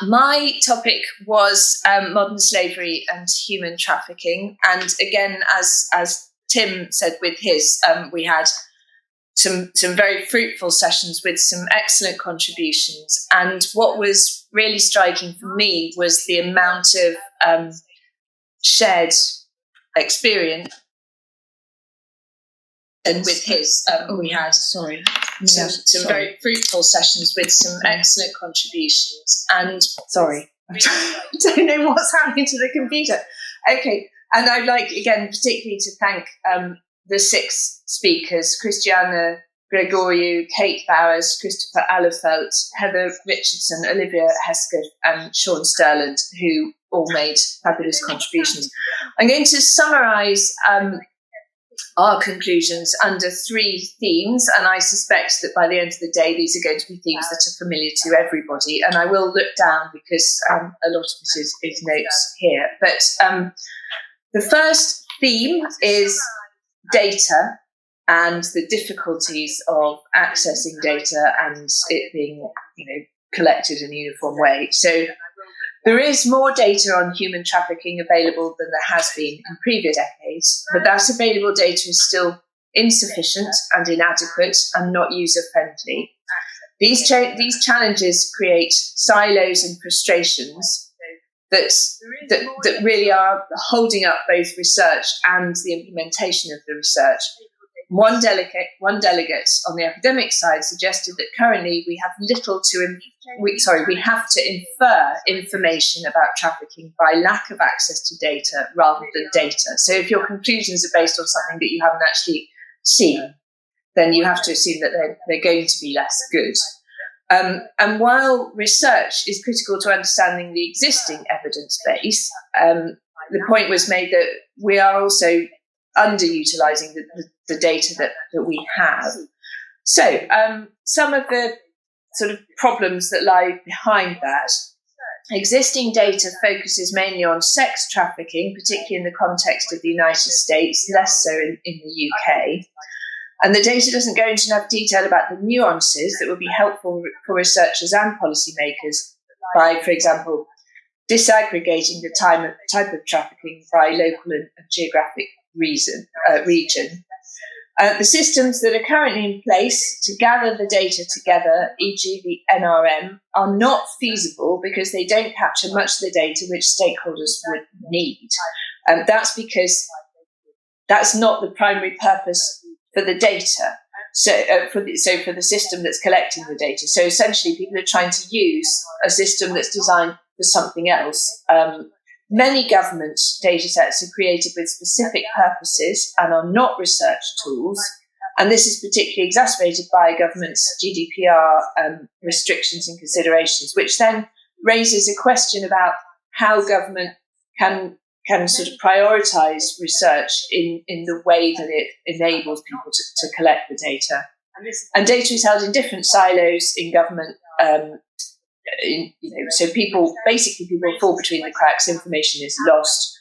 My topic was modern slavery and human trafficking. And again, as Tim said with his, we had some very fruitful sessions with some excellent contributions. And what was really striking for me was the amount of shared experience. And with his, we had some very fruitful sessions with some excellent contributions. And I don't know what's happening to the computer. Okay, and I'd like, again, particularly to thank the 6 speakers, Christiana Gregoriou, Kate Bowers, Christopher Allerfelt, Heather Richardson, Olivia Hesketh, and Sean Sterland, who all made fabulous contributions. I'm going to summarise our conclusions under 3 themes, and I suspect that by the end of the day these are going to be themes that are familiar to everybody, and I will look down because a lot of it is notes here. But the first theme is data and the difficulties of accessing data and it being collected in a uniform way. So there is more data on human trafficking available than there has been in previous decades, but that available data is still insufficient and inadequate and not user-friendly. These challenges create silos and frustrations that really are holding up both research and the implementation of the research. One delegate on the academic side suggested that currently we have we have to infer information about trafficking by lack of access to data rather than data. So if your conclusions are based on something that you haven't actually seen, then you have to assume that they're going to be less good. And while research is critical to understanding the existing evidence base, the point was made that we are also underutilising the data that we have. So some of the sort of problems that lie behind that. Existing data focuses mainly on sex trafficking, particularly in the context of the United States, less so in the UK. And the data doesn't go into enough detail about the nuances that would be helpful for researchers and policymakers by, for example, disaggregating the type of trafficking by local and geographic region. The systems that are currently in place to gather the data together, e.g. the NRM, are not feasible because they don't capture much of the data which stakeholders would need. That's because that's not the primary purpose for the data. So for the system that's collecting the data. So essentially people are trying to use a system that's designed for something else. Many government data sets are created with specific purposes and are not research tools. And this is particularly exacerbated by government's GDPR restrictions and considerations, which then raises a question about how government can sort of prioritise research in the way that it enables people to collect the data. And data is held in different silos in government. So people fall between the cracks. Information is lost.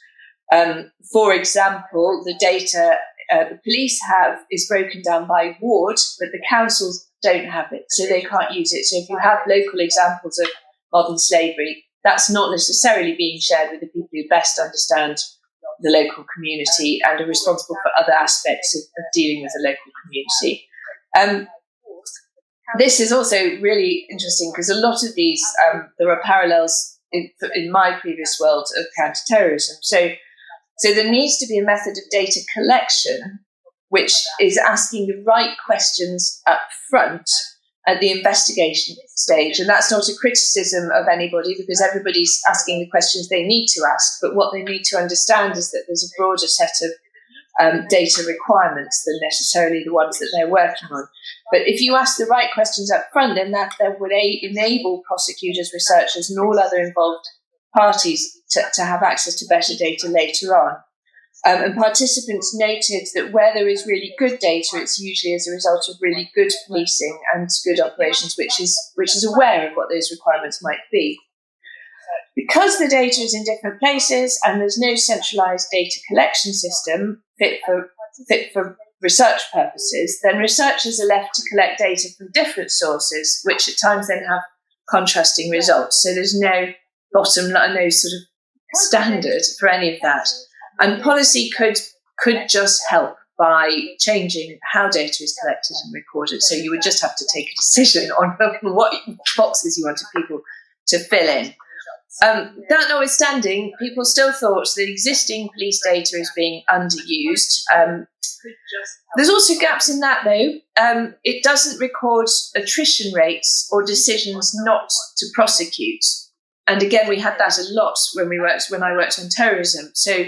For example, the data the police have is broken down by ward, but the councils don't have it, so they can't use it. So if you have local examples of modern slavery, that's not necessarily being shared with the people who best understand the local community and are responsible for other aspects of dealing with the local community. This is also really interesting because a lot of these, there are parallels in my previous world of counterterrorism. So there needs to be a method of data collection which is asking the right questions up front at the investigation stage. And that's not a criticism of anybody because everybody's asking the questions they need to ask. But what they need to understand is that there's a broader set of data requirements than necessarily the ones that they're working on. But if you ask the right questions up front, then that would enable prosecutors, researchers, and all other involved parties to have access to better data later on. And participants noted that where there is really good data, it's usually as a result of really good policing and good operations, which is aware of what those requirements might be. Because the data is in different places and there's no centralised data collection system fit for research purposes, then researchers are left to collect data from different sources, which at times then have contrasting results. So there's no bottom line, no sort of standard for any of that. And policy could just help by changing how data is collected and recorded. So you would just have to take a decision on what boxes you wanted people to fill in. That notwithstanding, people still thought that existing police data is being underused. There's also gaps in that, though. It doesn't record attrition rates or decisions not to prosecute. And again, we had that a lot when I worked on terrorism. So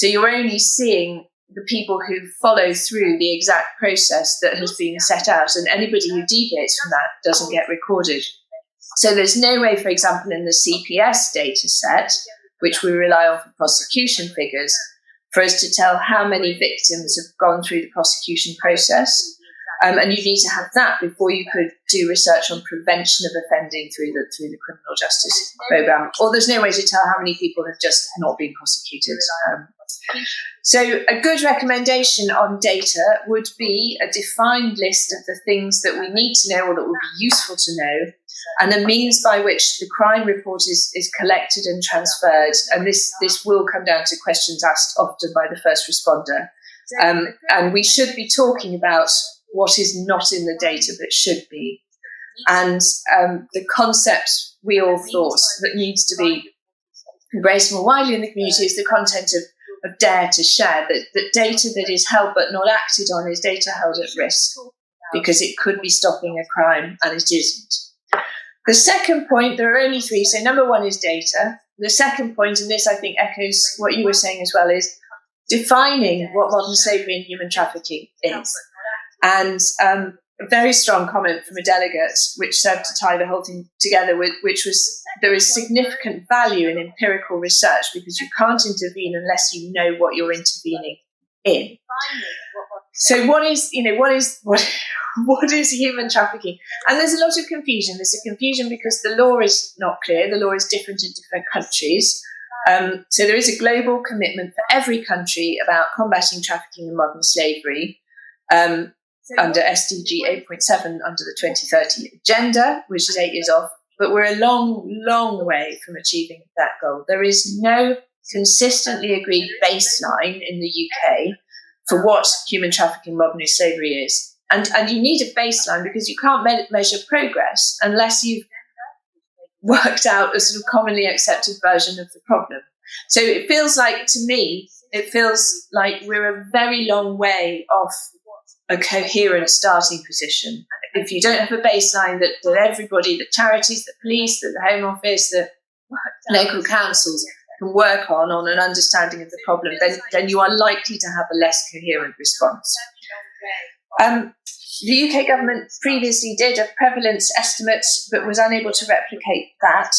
you're only seeing the people who follow through the exact process that has been set out, and anybody who deviates from that doesn't get recorded. So there's no way, for example, in the CPS data set, which we rely on for prosecution figures, for us to tell how many victims have gone through the prosecution process. And you need to have that before you could do research on prevention of offending through the criminal justice programme. Or there's no way to tell how many people have just not been prosecuted. So a good recommendation on data would be a defined list of the things that we need to know or that would be useful to know, and a means by which the crime report is collected and transferred. And this will come down to questions asked often by the first responder. And we should be talking about what is not in the data but should be. And the concept we all thought that needs to be embraced more widely in the community is the content of dare to share, that data that is held but not acted on is data held at risk because it could be stopping a crime and it isn't. The second point, there are only three. So number one is data. The second point, and this I think echoes what you were saying as well, is defining what modern slavery and human trafficking is. And a very strong comment from a delegate, which served to tie the whole thing together, which was there is significant value in empirical research because you can't intervene unless you know what you're intervening in. So what is human trafficking? And there's a lot of confusion. There's a confusion because the law is not clear. The law is different in different countries. So there is a global commitment for every country about combating trafficking and modern slavery. Under SDG 8.7 under the 2030 agenda, which is 8 years off, but we're a long, long way from achieving that goal. There is no consistently agreed baseline in the UK for what human trafficking modern slavery is. And you need a baseline because you can't measure progress unless you've worked out a sort of commonly accepted version of the problem. So it feels like, to me, we're a very long way off a coherent starting position. If you don't have a baseline that everybody, the charities, the police, the Home Office, the local councils can work on an understanding of the problem, then you are likely to have a less coherent response. The UK government previously did a prevalence estimate but was unable to replicate that.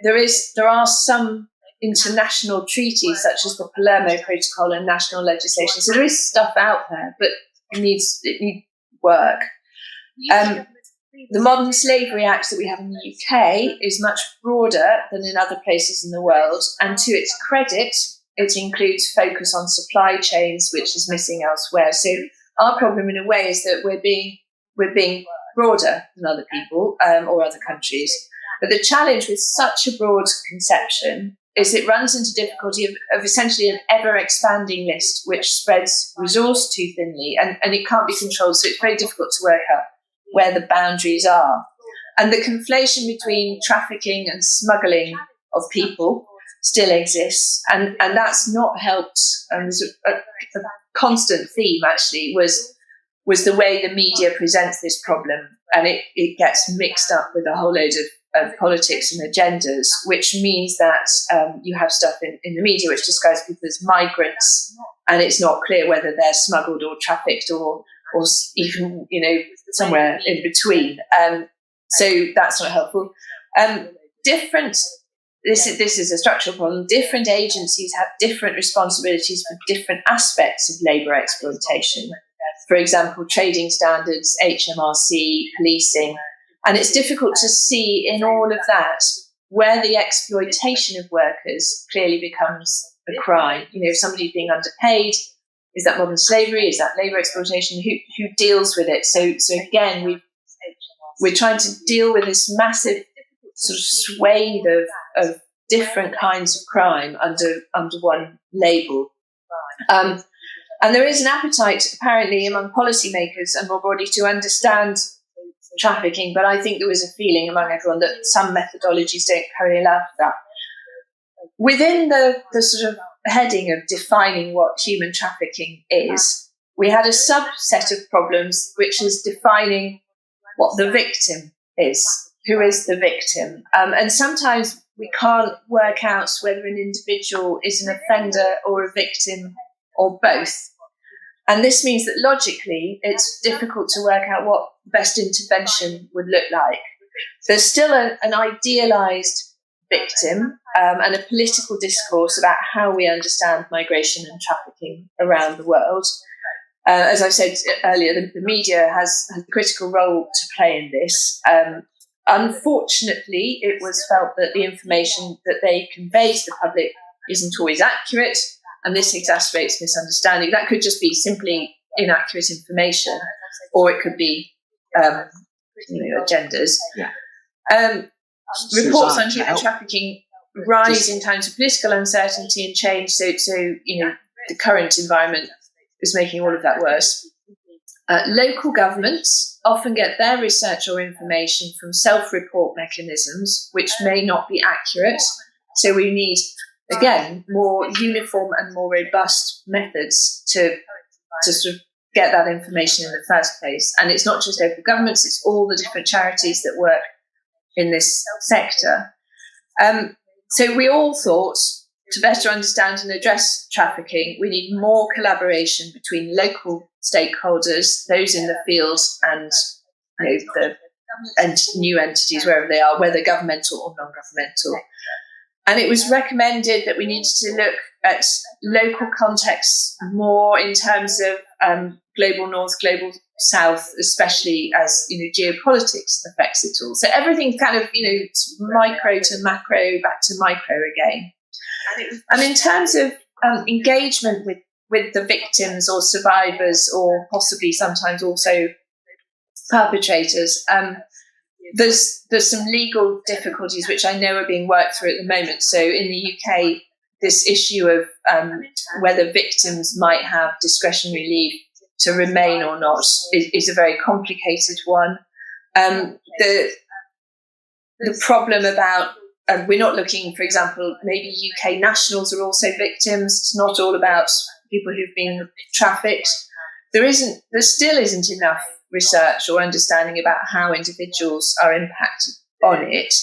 There are some international treaties such as the Palermo Protocol and national legislation. So there is stuff out there, but it needs work. The Modern Slavery Act that we have in the UK is much broader than in other places in the world, and to its credit, it includes focus on supply chains, which is missing elsewhere. So our problem, in a way, is that we're being broader than other people or other countries. But the challenge with such a broad conception is it runs into difficulty of essentially an ever-expanding list which spreads resource too thinly and it can't be controlled, so it's very difficult to work out where the boundaries are. And the conflation between trafficking and smuggling of people still exists, and that's not helped. There's a constant theme, actually, was the way the media presents this problem, and it gets mixed up with a whole load of politics and agendas, which means that you have stuff in the media which describes people as migrants, and it's not clear whether they're smuggled or trafficked or even somewhere in between. So that's not helpful. This is a structural problem. Different agencies have different responsibilities for different aspects of labour exploitation. For example, trading standards, HMRC, policing. And it's difficult to see in all of that where the exploitation of workers clearly becomes a crime. If somebody's being underpaid, is that modern slavery? Is that labour exploitation? Who deals with it? So again, we're trying to deal with this massive sort of swathe of different kinds of crime under one label. And there is an appetite, apparently, among policymakers and more broadly to understand trafficking, but I think there was a feeling among everyone that some methodologies don't currently allow for that. Within the sort of heading of defining what human trafficking is, we had a subset of problems, which is defining what the victim is. Who is the victim? And sometimes we can't work out whether an individual is an offender or a victim or both. And this means that logically, it's difficult to work out what best intervention would look like. There's still an idealised victim and a political discourse about how we understand migration and trafficking around the world. As I said earlier, the media has a critical role to play in this. Unfortunately, it was felt that the information that they convey to the public isn't always accurate, and this exacerbates misunderstanding. That could just be simply inaccurate information, or it could be agendas. Yeah. Reports on human trafficking rise in times of political uncertainty and change. So the current environment is making all of that worse. Local governments often get their research or information from self-report mechanisms, which may not be accurate. So we need, again, more uniform and more robust methods to sort of get that information in the first place. And it's not just local governments, it's all the different charities that work in this sector. So we all thought, to better understand and address trafficking, we need more collaboration between local stakeholders, those in the field, and the new entities, wherever they are, whether governmental or non-governmental. And it was recommended that we needed to look at local contexts more in terms of global north, global south, especially as geopolitics affects it all. So everything kind of micro to macro, back to micro again. And in terms of engagement with the victims or survivors, or possibly sometimes also perpetrators, there's some legal difficulties which I know are being worked through at the moment. So in the UK, this issue of whether victims might have discretionary leave to remain or not is a very complicated one. The problem about we're not looking, for example, maybe UK nationals are also victims. It's not all about people who've been trafficked. There still isn't enough research or understanding about how individuals are impacted on it.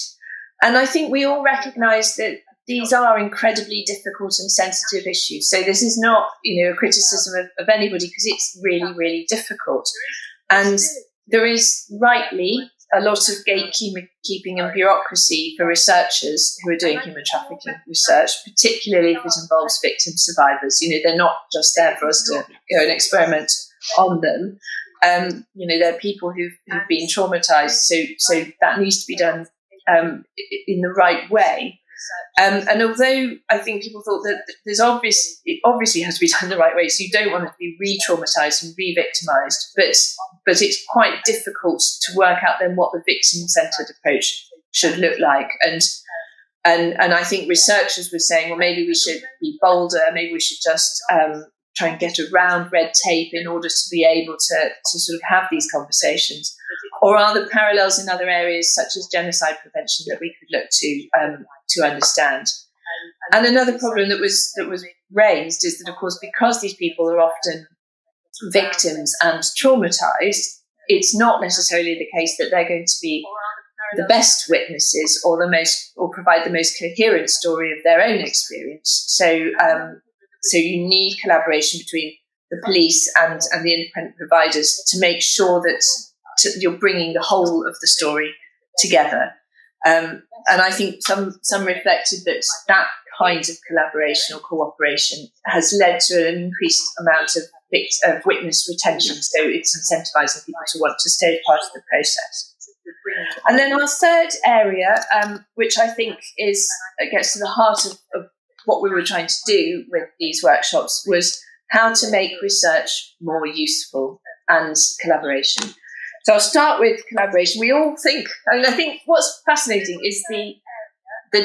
And I think we all recognise that these are incredibly difficult and sensitive issues. So this is not, a criticism of anybody, because it's really, really difficult. And there is rightly a lot of gatekeeping and bureaucracy for researchers who are doing human trafficking research, particularly if it involves victim survivors. They're not just there for us to go and experiment on them. There are people who've been traumatised, so that needs to be done in the right way. And although I think people thought that it obviously has to be done the right way, so you don't want to be re-traumatised and re-victimised, but it's quite difficult to work out then what the victim-centred approach should look like. And I think researchers were saying, well, maybe we should be bolder, maybe we should just try and get around red tape in order to be able to sort of have these conversations. Or are there parallels in other areas such as genocide prevention that we could look to understand? And another problem that was raised is that, of course, because these people are often victims and traumatized, it's not necessarily the case that they're going to be the best witnesses or provide the most coherent story of their own experience. So you need collaboration between the police and the independent providers to make sure that you're bringing the whole of the story together. And I think some reflected that kind of collaboration or cooperation has led to an increased amount of witness retention. So it's incentivizing people to want to stay part of the process. And then our third area, which I think gets to the heart of what we were trying to do with these workshops, was how to make research more useful and collaboration. So I'll start with collaboration. We all think, I think what's fascinating is the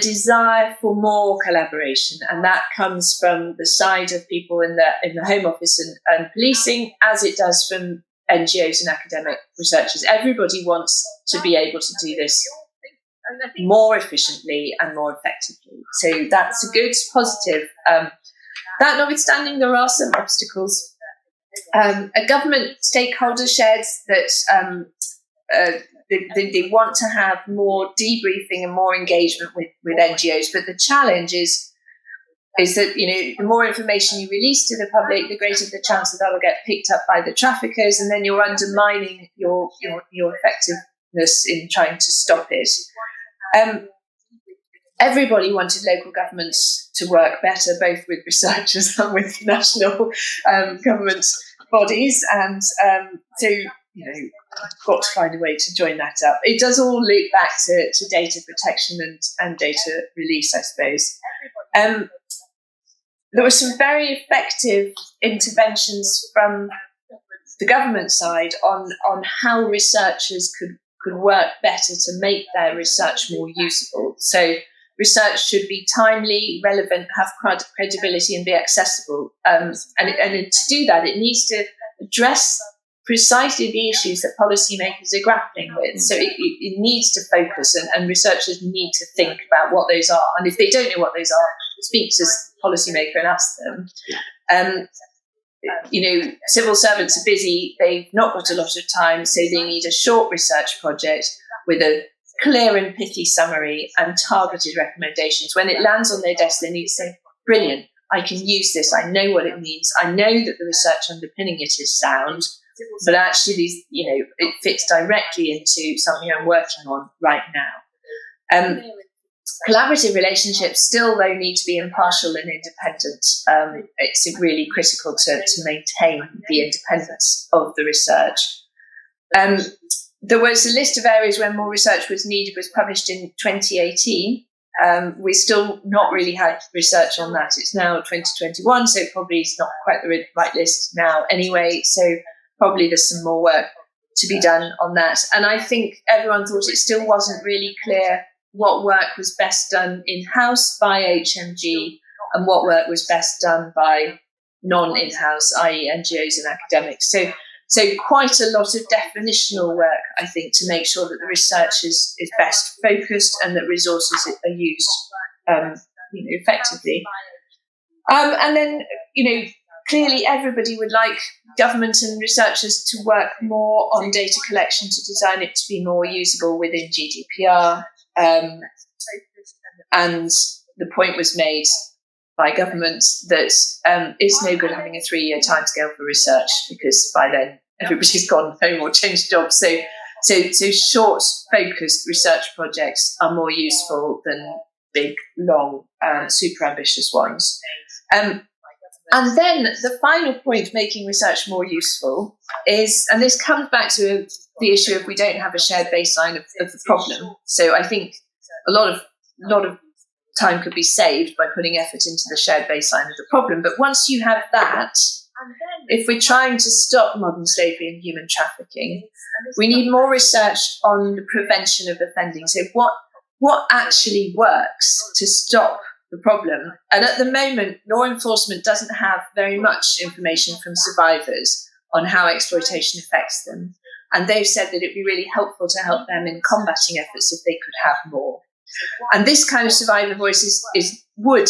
desire for more collaboration, and that comes from the side of people in the Home Office and policing, as it does from NGOs and academic researchers. Everybody wants to be able to do this more efficiently and more effectively. So that's a good, positive. That notwithstanding, there are some obstacles. A government stakeholder shared that they want to have more debriefing and more engagement with NGOs, but the challenge is that, the more information you release to the public, the greater the chance that that'll get picked up by the traffickers, and then you're undermining your effectiveness in trying to stop it. Everybody wanted local governments to work better, both with researchers and with national government bodies, and so got to find a way to join that up. It does all loop back to data protection and data release, I suppose. There were some very effective interventions from the government side on how researchers could work better to make their research more usable. So research should be timely, relevant, have credibility, and be accessible. And to do that, it needs to address precisely the issues that policymakers are grappling with. So it needs to focus, and researchers need to think about what those are. And if they don't know what those are, speak to a policymaker and ask them. Civil servants are busy, they've not got a lot of time, so they need a short research project with a clear and pithy summary and targeted recommendations. When it lands on their desk, they need to say, brilliant, I can use this, I know what it means, I know that the research underpinning it is sound, but actually, it fits directly into something I'm working on right now. Collaborative relationships still, though, need to be impartial and independent. It's really critical to maintain the independence of the research. There was a list of areas where more research was needed, was published in 2018. We still not really had research on that. It's now 2021, so probably it's not quite the right list now anyway. So probably there's some more work to be done on that. And I think everyone thought it still wasn't really clear what work was best done in-house by HMG and what work was best done by non-in-house, i.e. NGOs and academics. So quite a lot of definitional work, I think, to make sure that the research is best focused and that resources are used effectively. And then, clearly everybody would like government and researchers to work more on data collection to design it to be more usable within GDPR. And the point was made by government that it's no good having a 3-year timescale for research, because by then everybody's gone home or changed jobs. So short, focused research projects are more useful than big, long, super ambitious ones. And then the final point making research more useful is, and this comes back to the issue of we don't have a shared baseline of the problem. So I think a lot of time could be saved by putting effort into the shared baseline of the problem. But once you have that, if we're trying to stop modern slavery and human trafficking, we need more research on the prevention of offending. So what actually works to stop the problem? And at the moment, law enforcement doesn't have very much information from survivors on how exploitation affects them. And they've said that it'd be really helpful to help them in combating efforts if they could have more. And this kind of survivor voice would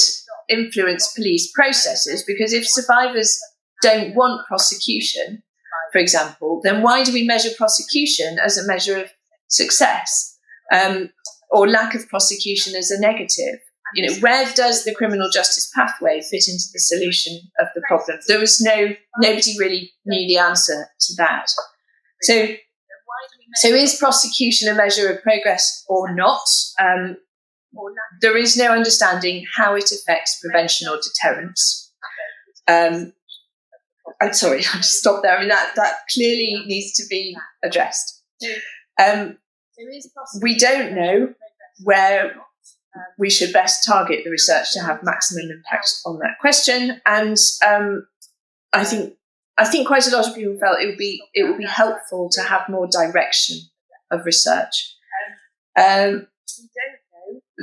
influence police processes, because if survivors don't want prosecution, for example, then why do we measure prosecution as a measure of success, or lack of prosecution as a negative? Where does the criminal justice pathway fit into the solution of the problem? Nobody really knew the answer to that. So is prosecution a measure of progress or not? There is no understanding how it affects prevention or deterrence. I'm sorry, I'll just stop there. I mean, that clearly needs to be addressed. We don't know where we should best target the research to have maximum impact on that question. And I think I think quite a lot of people felt it would be helpful to have more direction of research.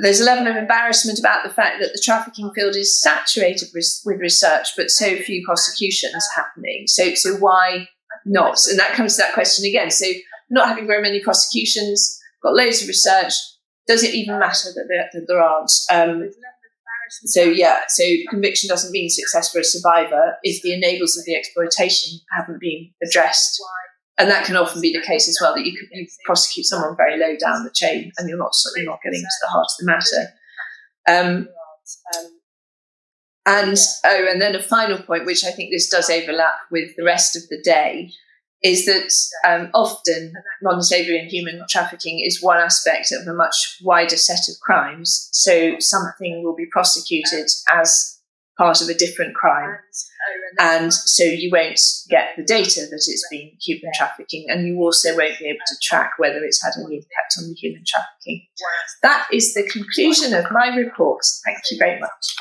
There's a level of embarrassment about the fact that the trafficking field is saturated with research, but so few prosecutions happening. So why not? And that comes to that question again. So not having very many prosecutions, got loads of research. Does it even matter that there aren't? So conviction doesn't mean success for a survivor if the enablers of the exploitation haven't been addressed. And that can often be the case as well, that you prosecute someone very low down the chain and you're not getting to the heart of the matter. And then a final point, which I think this does overlap with the rest of the day, is that often modern slavery and human trafficking is one aspect of a much wider set of crimes. So something will be prosecuted as part of a different crime. And so you won't get the data that it's been human trafficking, and you also won't be able to track whether it's had any impact on the human trafficking. That is the conclusion of my report. Thank you very much.